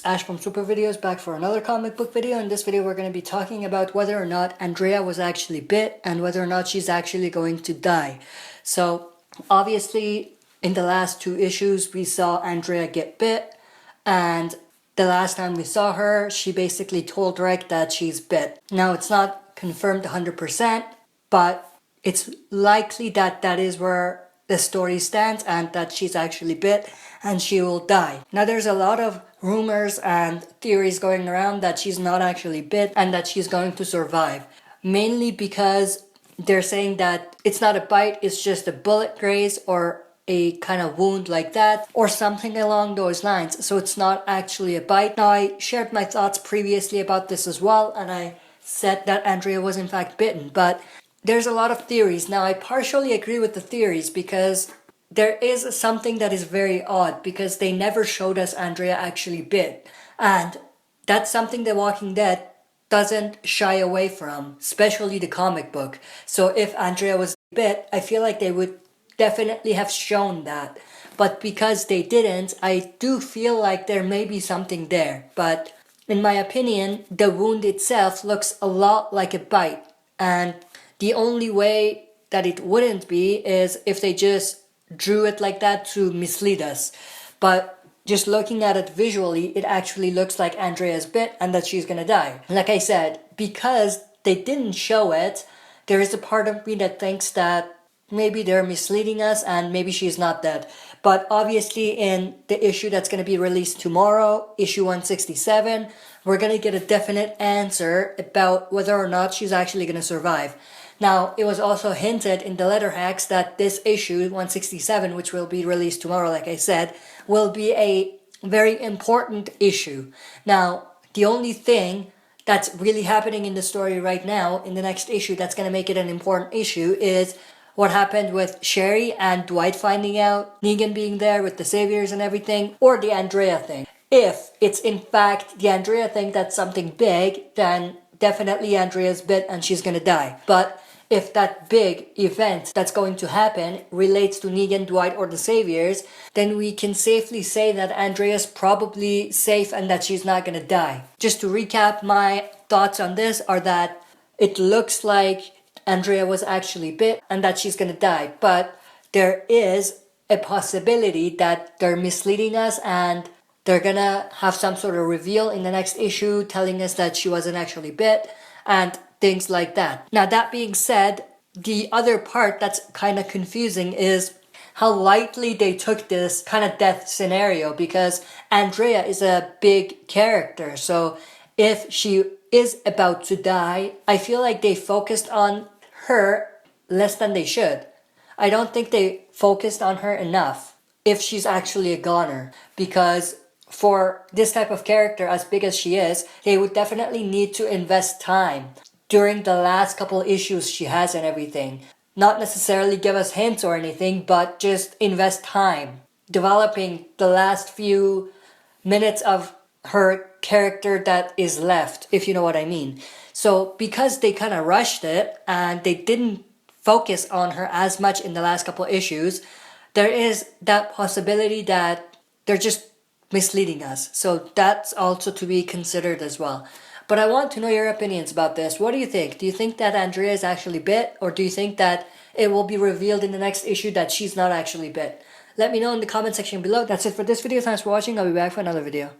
Ash from Super Videos back for another comic book video. In this video we're going to be talking about whether or not Andrea was actually bit and whether or not she's actually going to die. So obviously in the last two issues we saw Andrea get bit, and the last time we saw her she basically told Rick that she's bit. Now it's not confirmed 100%, but it's likely that that is where the story stands and that she's actually bit and she will die. Now there's a lot of rumors and theories going around that she's not actually bit and that she's going to survive. Mainly because they're saying that it's not a bite, it's just a bullet graze or a kind of wound like that or something along those lines. So it's not actually a bite. Now I shared my thoughts previously about this as well, and I said that Andrea was in fact bitten, but there's a lot of theories. Now I partially agree with the theories because there is something that is very odd because they never showed us Andrea actually bit, and that's something The Walking Dead doesn't shy away from, especially the comic book. So if Andrea was bit, I feel like they would definitely have shown that, but because they didn't, I do feel like there may be something there. But in my opinion, the wound itself looks a lot like a bite, and the only way that it wouldn't be is if they just drew it like that to mislead us. But just looking at it visually, it actually looks like Andrea's bit and that she's gonna die. Like I said, because they didn't show it, there is a part of me that thinks that maybe they're misleading us and maybe she's not dead. But obviously in the issue that's going to be released tomorrow, issue 167, we're going to get a definite answer about whether or not she's actually going to survive. Now, it was also hinted in the letter hacks that this issue, 167, which will be released tomorrow, like I said, will be a very important issue. Now, the only thing that's really happening in the story right now, in the next issue, that's going to make it an important issue is what happened with Sherry and Dwight finding out, Negan being there with the saviors and everything, or the Andrea thing. If it's in fact the Andrea thing that's something big, then definitely Andrea's bit and she's gonna die. But if that big event that's going to happen relates to Negan, Dwight, or the saviors, then we can safely say that Andrea's probably safe and that she's not gonna die. Just to recap, my thoughts on this are that it looks like Andrea was actually bit and that she's gonna die, but there is a possibility that they're misleading us and they're gonna have some sort of reveal in the next issue telling us that she wasn't actually bit and things like that. Now that being said, the other part that's kind of confusing is how lightly they took this kind of death scenario, because Andrea is a big character. So if she is about to die, I feel like they focused on her less than they should. I don't think they focused on her enough if she's actually a goner, because for this type of character as big as she is, they would definitely need to invest time during the last couple issues she has and everything. Not necessarily give us hints or anything, but just invest time developing the last few minutes of her character that is left, if you know what I mean. So because they kind of rushed it and they didn't focus on her as much in the last couple issues, there is that possibility that they're just misleading us. So that's also to be considered as well. But I want to know your opinions about this. What do you think? Do you think that Andrea is actually bit, or do you think that it will be revealed in the next issue that she's not actually bit? Let me know in the comment section below. That's it for this video. Thanks for watching. I'll be back for another video.